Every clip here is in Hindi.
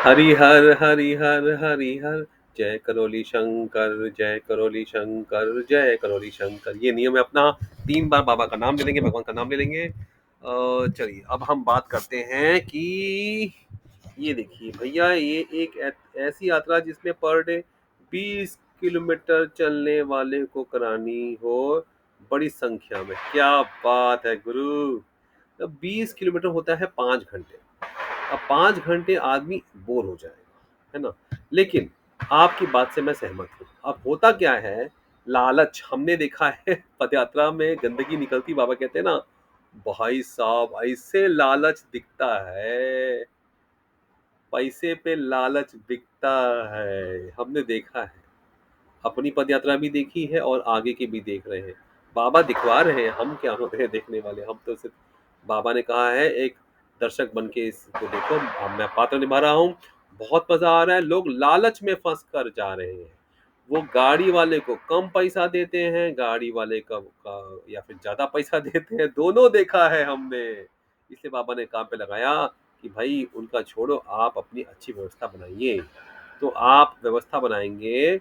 हरिहर हरिहर हरिहर, जय करोली शंकर, जय करोली शंकर, जय करोली शंकर। ये नियम है अपना। 3 बार बाबा का नाम ले लेंगे, भगवान का नाम ले लेंगे। चलिए अब हम बात करते हैं कि ये देखिए भैया, ये एक ऐसी यात्रा जिसमें पर डे 20 किलोमीटर चलने वाले को करानी हो बड़ी संख्या में। क्या बात है गुरु! अब 20 किलोमीटर होता है 5 घंटे। अब 5 घंटे आदमी बोर हो जाएगा, है ना? लेकिन आपकी बात से मैं सहमत हूँ। अब होता क्या है, लालच हमने देखा है पदयात्रा में गंदगी निकलती, बाबा कहते हैं ना, भाई साहब ऐसे लालच दिखता है, पैसे पे लालच बिकता है। हमने देखा है, अपनी पदयात्रा भी देखी है और आगे की भी देख रहे हैं। बाबा दिखवा रहे हैं, हम क्या होते हैं देखने वाले, हम तो सिर्फ बाबा ने कहा है एक दर्शक बन के इसको देखो, अब मैं पात्र निभा रहा हूँ, बहुत मजा आ रहा है। लोग लालच में फंस कर जा रहे हैं। वो गाड़ी वाले को कम पैसा देते हैं, गाड़ी वाले का या फिर ज्यादा पैसा देते हैं, दोनों देखा है हमने। इसलिए बाबा ने काम पे लगाया कि भाई उनका छोड़ो, आप अपनी अच्छी व्यवस्था बनाइए। तो आप व्यवस्था बनाएंगे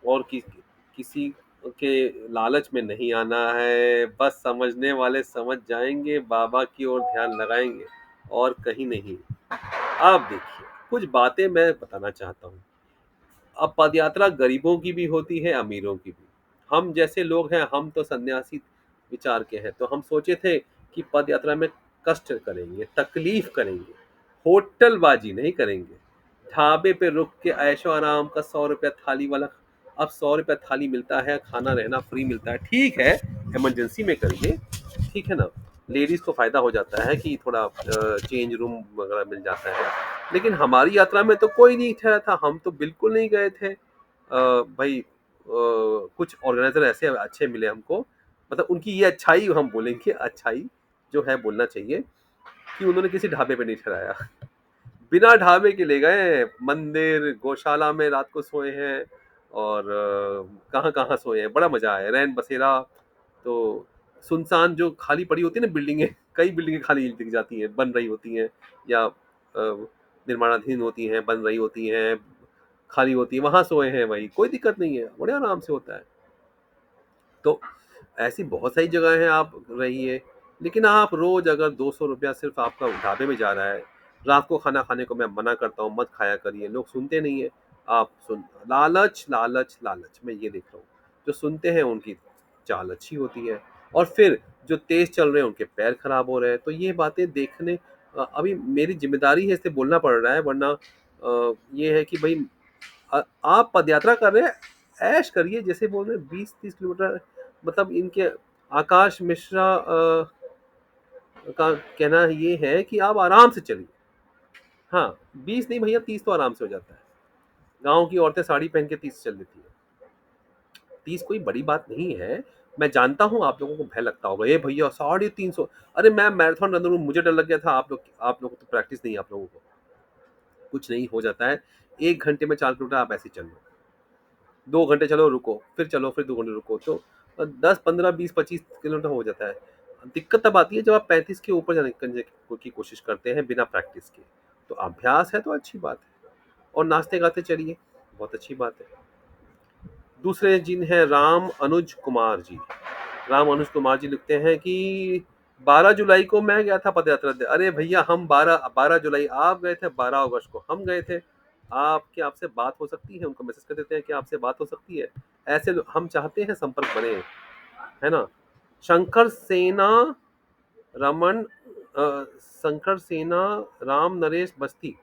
और किसी के लालच में नहीं आना है। बस समझने वाले समझ जाएंगे, बाबा की ओर ध्यान लगाएंगे और कहीं नहीं। अब देखिए, कुछ बातें मैं बताना चाहता हूँ। अब पदयात्रा गरीबों की भी होती है, अमीरों की भी। हम जैसे लोग हैं, हम तो सन्यासी विचार के हैं, तो हम सोचे थे कि पदयात्रा में कष्ट करेंगे, तकलीफ करेंगे, होटलबाजी नहीं करेंगे, ढाबे पे रुक के ऐशो आराम का 100 रुपया थाली वाला। अब 100 रुपया थाली मिलता है, खाना रहना फ्री मिलता है, ठीक है, इमरजेंसी में करिए, ठीक है ना। लेडीज को फायदा हो जाता है कि थोड़ा चेंज रूम वगैरह मिल जाता है। लेकिन हमारी यात्रा में तो कोई नहीं ठहरा था, हम तो बिल्कुल नहीं गए थे। भाई कुछ ऑर्गेनाइजर ऐसे अच्छे मिले हमको, मतलब उनकी ये अच्छाई हम बोलेंगे, अच्छाई जो है बोलना चाहिए, कि उन्होंने किसी ढाबे पे नहीं ठहराया। बिना ढाबे के ले गए मंदिर, गौशाला में रात को सोए हैं और कहाँ कहाँ सोए हैं, बड़ा मजा आया, रैन बसेरा। तो सुनसान जो खाली पड़ी होती है ना बिल्डिंगें, कई बिल्डिंगें खाली दिख जाती हैं, बन रही होती हैं या निर्माणाधीन होती हैं, बन रही होती हैं, खाली होती है, वहां सोए हैं भाई, कोई दिक्कत नहीं है, बड़े आराम से होता है। तो ऐसी बहुत सारी जगह हैं, आप रहिए। लेकिन आप रोज अगर 200 रुपया सिर्फ आपका ढाबे में जा रहा है, रात को खाना खाने को मैं मना करता हूँ, मत खाया करिए, लोग सुनते नहीं है। आप सुन, लालच लालच लालच, मैं ये देख रहा हूँ, जो सुनते हैं उनकी चाल अच्छी होती है, और फिर जो तेज चल रहे हैं उनके पैर खराब हो रहे हैं। तो ये बातें देखने, अभी मेरी जिम्मेदारी है, इससे बोलना पड़ रहा है, वरना ये है कि भाई आप पदयात्रा कर रहे हैं, ऐश करिए, जैसे बोल रहे हैं 20-30 किलोमीटर, मतलब इनके आकाश मिश्रा का कहना ये है कि आप आराम से चलिए। हाँ, 20 नहीं भैया, 30 तो आराम से हो जाता है। गांव की औरतें साड़ी पहन के 30 चल देती है। 30 कोई बड़ी बात नहीं है। मैं जानता हूँ आप लोगों को भय लगता होगा, ये भैया 350। अरे मैं मैराथन रनर हूँ, मुझे डर लग गया था। आप लोग तो प्रैक्टिस नहीं है, आप लोगों को कुछ नहीं हो जाता है। 1 घंटे में 4 किलोमीटर आप ऐसे चल लो, 2 घंटे चलो रुको, फिर चलो, फिर 2 घंटे रुको, तो 10, 15, 20, 25 किलोमीटर हो जाता है। दिक्कत तब आती है जब आप 35 के ऊपर जाने की कोशिश करते हैं बिना प्रैक्टिस के। तो अभ्यास है तो अच्छी बात है, और नाचते गाते चलिए, बहुत अच्छी बात है। दूसरे जिन हैं राम अनुज कुमार जी। राम अनुज कुमार जी लिखते हैं कि 12 जुलाई को मैं गया था पदयात्रा। अरे भैया, हम 12 जुलाई आप गए थे, 12 अगस्त को हम गए थे। आपके आपसे बात हो सकती है, उनको मैसेज कर देते हैं कि आपसे बात हो सकती है। ऐसे हम चाहते हैं संपर्क बने, है ना। शंकर सेना रमन शंकर सेना राम नरेश बस्ती।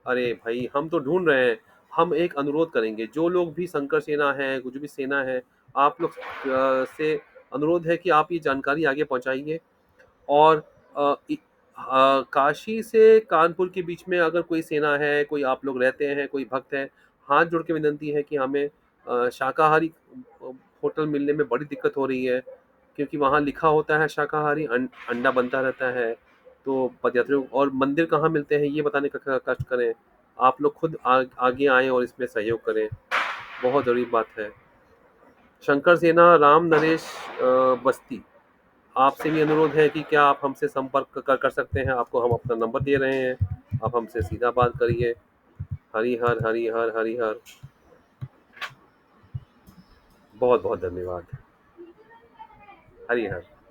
अरे भाई, हम तो ढूंढ रहे हैं। हम एक अनुरोध करेंगे, जो लोग भी शंकर सेना है, कुछ भी सेना है, आप लोग से अनुरोध है कि आप ये जानकारी आगे पहुंचाइए। और काशी से कानपुर के बीच में अगर कोई सेना है, कोई आप लोग रहते हैं, कोई भक्त है, हाथ जोड़ के विनती है कि हमें शाकाहारी होटल मिलने में बड़ी दिक्कत हो रही है, क्योंकि वहाँ लिखा होता है शाकाहारी, अंडा बनता रहता है। तो पदयात्रियों, और मंदिर कहाँ मिलते हैं ये बताने का कष्ट करें। आप लोग खुद आगे आएँ और इसमें सहयोग करें, बहुत ज़रूरी बात है। शंकर सेना राम नरेश बस्ती, आपसे भी अनुरोध है कि क्या आप हमसे संपर्क कर सकते हैं। आपको हम अपना नंबर दे रहे हैं, आप हमसे सीधा बात करिए। हरि हर, हरि हर, हरि हर। बहुत बहुत धन्यवाद। हरि हर।